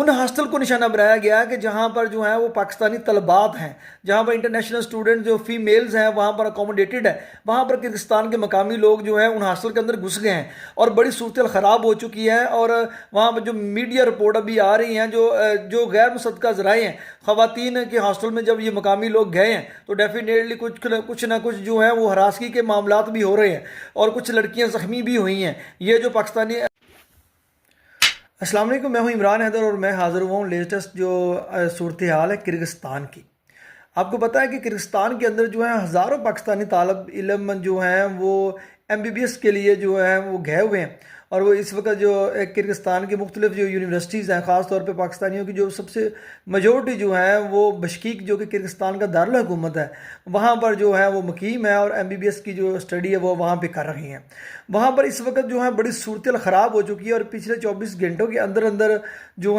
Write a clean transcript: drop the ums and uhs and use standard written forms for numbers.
उन हॉस्टल को निशाना बनाया गया कि जहाँ पर जो है वो पाकिस्तानी तलबात हैं, जहाँ पर इंटरनेशनल स्टूडेंट जो फीमेल्स हैं वहाँ पर अकोमोडेटेड है। वहाँ पर किर्गिस्तान के मकामी लोग जो हैं उन हॉस्टल के अंदर घुस गए हैं और बड़ी सूरत ख़राब हो चुकी है। और वहाँ पर जो मीडिया रिपोर्ट अभी आ रही हैं, जो गैर मुसद्दक़ा ज़राए हैं, ख़वातीन के हॉस्टल में जब ये मकामी लोग गए हैं तो डेफिनेटली कुछ ना कुछ जो है वो हरासगी के मामलात भी हो रहे हैं और कुछ लड़कियाँ ज़ख्मी भी हुई हैं। ये जो पाकिस्तानी अस्सलाम वालेकुम, मैं हूं इमरान हैदर और मैं हाज़िर हुआ हूँ लेटेस्ट जो सूरत हाल है किर्गिस्तान की। आपको पता है कि किर्गिस्तान के अंदर जो है हज़ारों पाकिस्तानी तालब इल्म जो हैं वो MBBS के लिए जो है वो गए हुए हैं। और वो इस वक्त जो किर्गिस्तान की मुख्तलिफ जो यूनिवर्सिटीज़ हैं, ख़ास तौर पे पाकिस्तानियों की जो सबसे मेजोरिटी जो है वो बशकीक जो कि किर्गिस्तान का दारुल हुकूमत है, वहाँ पर जो है वो मुकीम है और MBBS की जो स्टडी है वो वहाँ पे कर रही हैं। वहाँ पर इस वक्त जो है बड़ी सूरत ख़राब हो चुकी है और पिछले 24 घंटों के अंदर अंदर जो है